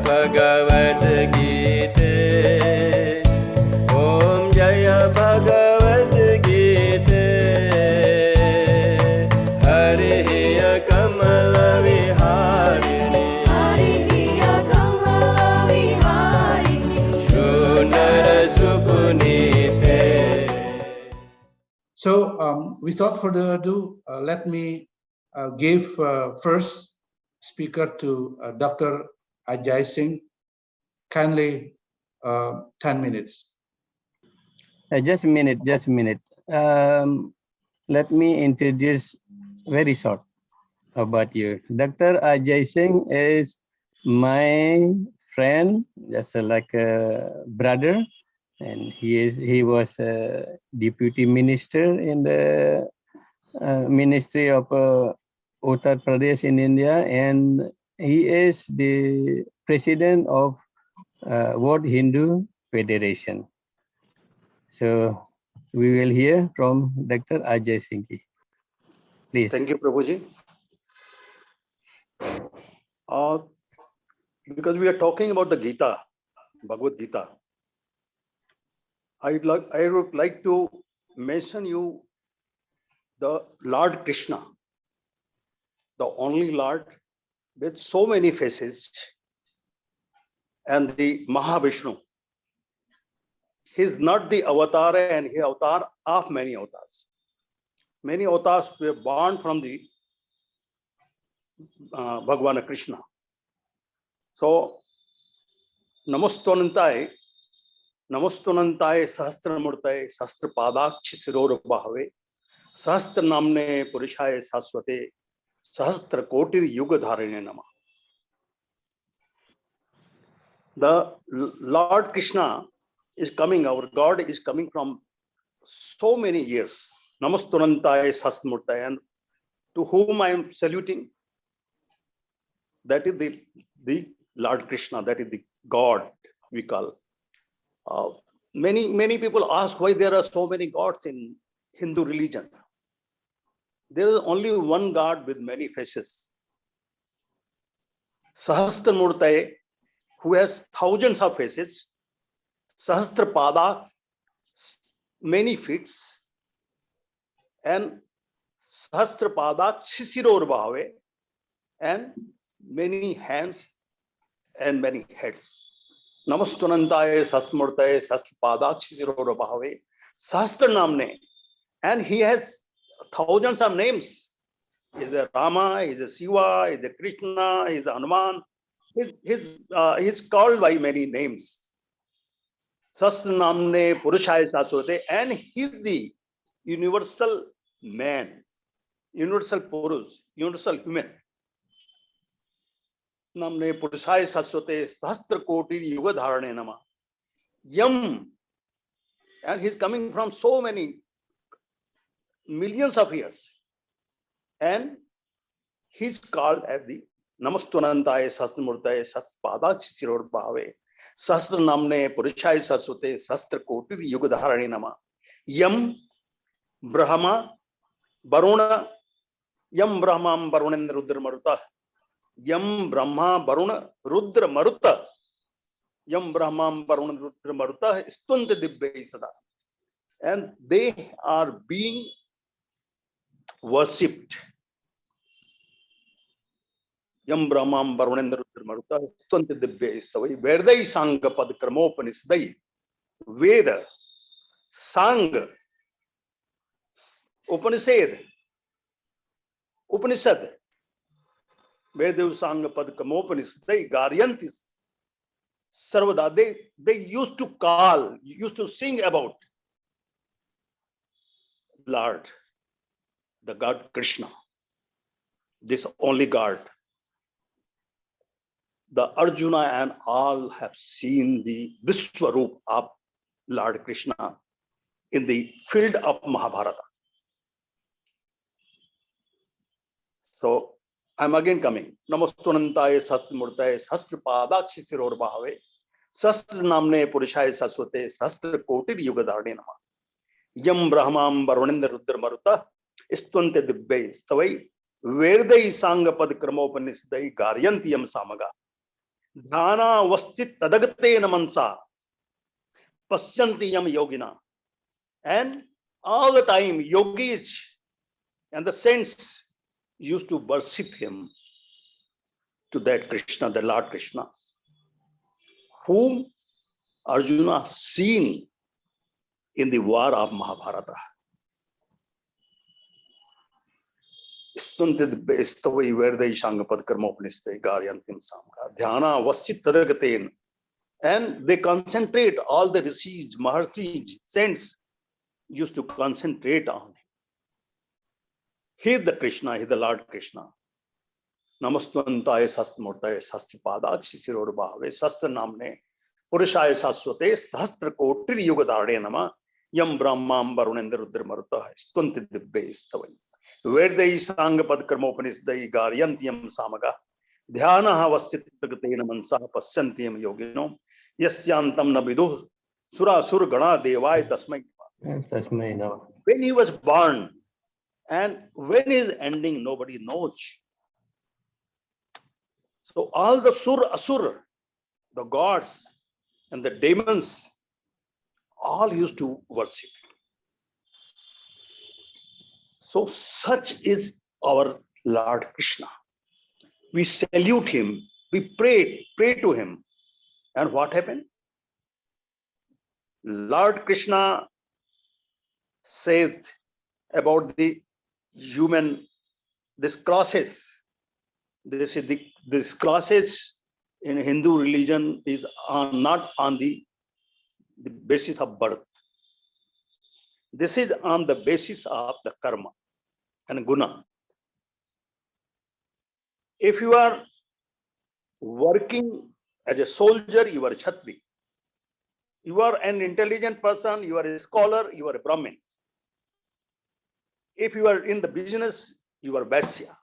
भगवद गीते, ओम जय भगवद गीते। हरि कमल विहारिणी, सुनर सुपुनीते। So without further ado, let me give first speaker to Dr. Ajay Singh. Kindly 10 minutes. Just a minute. Let me introduce very short about you. Dr. Ajay Singh is my friend, just like a brother, and he was a deputy minister in the Ministry of Uttar Pradesh in India, and he is the president of World Hindu Federation. So we will hear from Dr. Ajay Singh. Please. Thank you, Prabhuji. Because we are talking about the Gita, Bhagavad Gita, I would like to mention you the Lord Krishna, the only Lord with so many faces, and the Mahavishnu. He is not the avatar, and he avatar of many avatars. Many avatars were born from the Bhagavan Krishna. So, Namastonantai Sahasramurtaye Sahasrapadakshi Siror Bahave Sahastra Namne Purushaye Saswate Sahastra Kotir Yuga Dharine Nama. The Lord Krishna is coming, our God is coming from so many years. Namastunantaye Sasmurtaye, and to whom I am saluting, that is the Lord Krishna, that is the God we call. Many people ask why there are so many gods in Hindu religion. There is only one God with many faces. Sahasramurtaye, who has thousands of faces. Sahasrapada, many feet, and Sahasrapada Shisiror Bhave, and many hands and many heads. Namastunantaye Sasmurtaye Sahasrapada Shisiror Bhave Sahastra Namne, and he has thousands of names. He is a Rama, he is a Shiva, he is a Krishna, he is a Hanuman. He is called by many names. Sahastra Namne Purushaya Saswate, and he is the universal man, universal Purush, universal human. Namne Purushaya Saswate Sahastra Koti Yuga Dharane Nama. Yam, and he is coming from so many millions of years, and he is called as the Namastunantaye Sahasramurtaye Sahasrapadakshi Siror Bhave Sahasra Namne Purushaye Saswate Sahastra Koti Yuga Dharane Nama. Yam Brahma Varuna, Yam Brahma Varunendra Rudra Maruta, Yam Brahma Varuna Rudra Maruta, Yam Brahma Varuna Rudra Maruta Stunta Dibbe Sada, and they are being worshipped. Yam Brahmam Varunendra Rudra Maruta Stunta Dibbe Istavai Vedai Sanga Pad Kramopanisdai Veda Sang Upanishad Veda Sanga Pad Kramopanisdai Garyantis Sarvada. They used to call, used to sing about Lord, the God Krishna, this only God. The Arjuna and all have seen the Vishwaroop of Lord Krishna in the field of Mahabharata. So I'm again coming. Namastunantaye Sahasramurtaye Sahasrapadakshi Siror Bhave Sahasra Namne Purushaye Saswate Sahasra Kotir Yuga Dharane Nama. Yam Brahmam Varunendra Rudra Maruta Stunte Dibbe Stavai Vedai Sanga Pad Kramopanisdai Garyantiyam Samaga. Dhyana vastit tadagate namansa pasyanti yam yogina. And all the time, yogis and the saints used to worship him, to that Krishna, the Lord Krishna, whom Arjuna seen in the war of Mahabharata. Stunted bestawai verdai shangapad karmopniste garyantim samka dhyana vasit tadagaten. And they concentrate, all the rishis, maharshis, saints used to concentrate on him. He is the Krishna, he is the Lord Krishna. Namastantaya sastmurtaya sastipadakshi sirorbhave sastra namne purushaya saswate sahastra kotir yugadare nama yam brahmam varunendra rudra maruta stunti dibbe istavai verdai sangapad karmopanisdai garyantyam samaga dhyana vasit tagatena mansa pasyantyam yogino yasyantam nabidu sura sur gana devai tasmai. Tasmai Namaha. When he was born and when his ending, nobody knows. So all the asur, the gods and the demons, all used to worship. So such is our Lord Krishna. We salute him, we pray to him. And what happened? Lord Krishna said about the human, this crosses. This crosses in Hindu religion is not on the basis of birth. This is on the basis of the karma and guna. If you are working as a soldier, you are a Kshatri. You are an intelligent person, you are a scholar, you are a Brahmin. If you are in the business, you are Vaisya.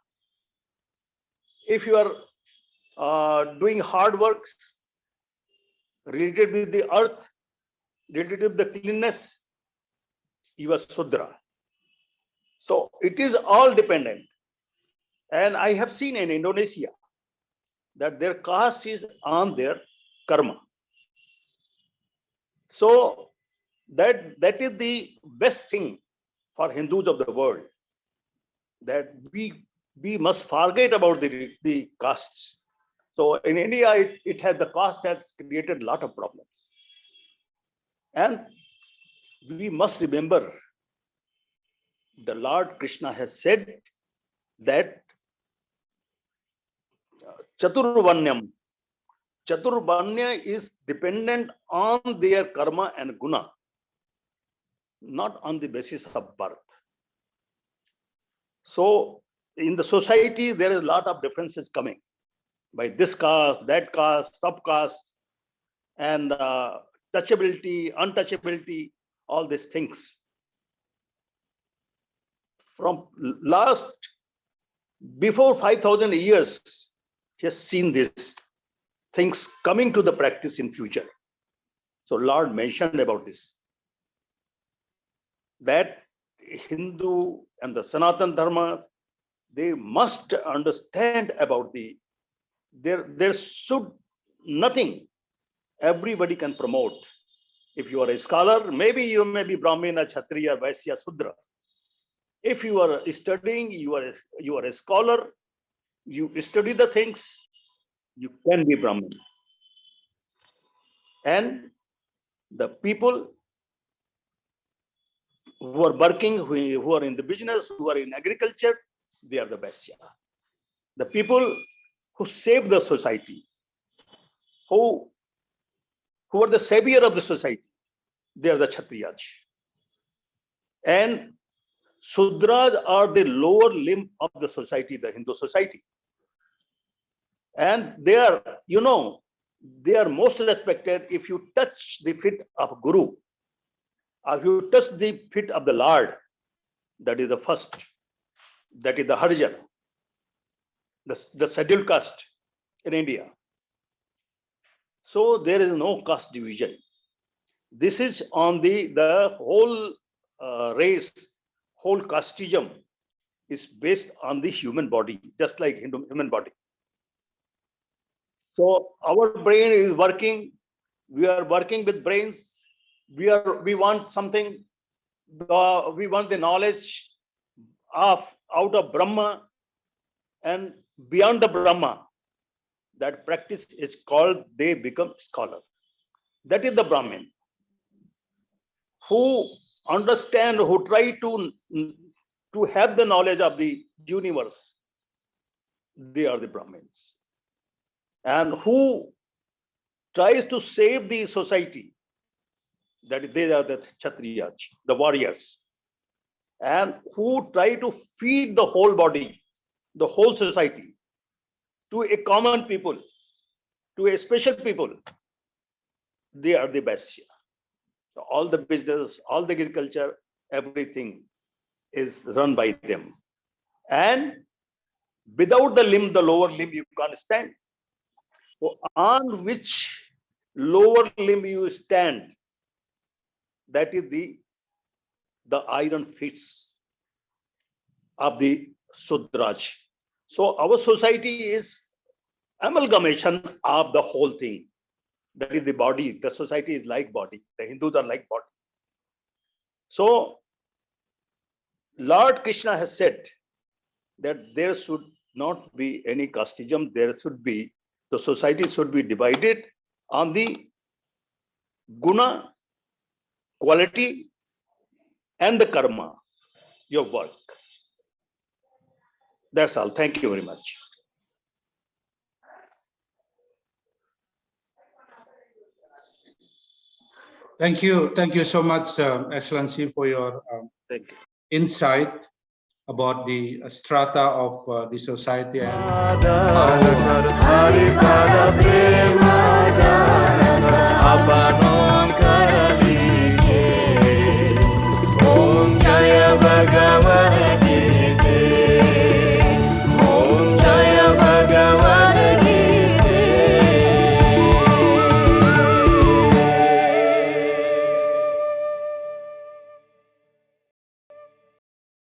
If you are doing hard works related with the earth, related with the cleanness, you are Sudra. So it is all dependent. And I have seen in Indonesia that their caste is on their karma. So that is the best thing for Hindus of the world, that we must forget about the castes. So in India, the caste has created a lot of problems. And we must remember the Lord Krishna has said that Chaturvanyam is dependent on their karma and guna, not on the basis of birth. So in the society, there is a lot of differences coming by this caste, that caste, subcaste, and touchability, untouchability, all these things. From before 5,000 years, just seen these things coming to the practice in future. So Lord mentioned about this, that Hindu and the Sanatan Dharma, they must understand about there should nothing everybody can promote. If you are a scholar, maybe you may be Brahmana, Kshatriya, Vaisya, Sudra. If you are studying, you are a scholar, you study the things, you can be Brahmin. And the people who are working, who are in the business, who are in agriculture, they are the Vaisya. The people who save the society, who are the savior of the society, they are the Kshatriyas. And Sudras are the lower limb of the society, the Hindu society. And they are, they are most respected if you touch the feet of Guru, or if you touch the feet of the Lord. That is the first. That is the Harijan, the scheduled caste in India. So there is no caste division. This is on the whole race, whole casteism is based on the human body, just like human body. So our brain is working. We are working with brains. We want something. We want the knowledge of out of Brahma and beyond the Brahma. That practice is called, they become scholar. That is the Brahmin who understand, who try to have the knowledge of the universe. They are the Brahmins. And who tries to save the society, that they are the Kshatriyas, the warriors, and who try to feed the whole body, the whole society, to a common people, to a special people. They are the Vaisya. So all the business, all the agriculture, everything is run by them. And without the limb, the lower limb, you can't stand. So on which lower limb you stand, that is the iron fists of the Sudraj. So our society is amalgamation of the whole thing. That is the body. The society is like body. The Hindus are like body. So Lord Krishna has said that there should not be any casteism. There should be, the society should be divided on the guna, quality, and the karma, your work. That's all. Thank you very much. Thank you so much, Excellency, for your Thank you. insight about the strata of the society and Hari Pada Prem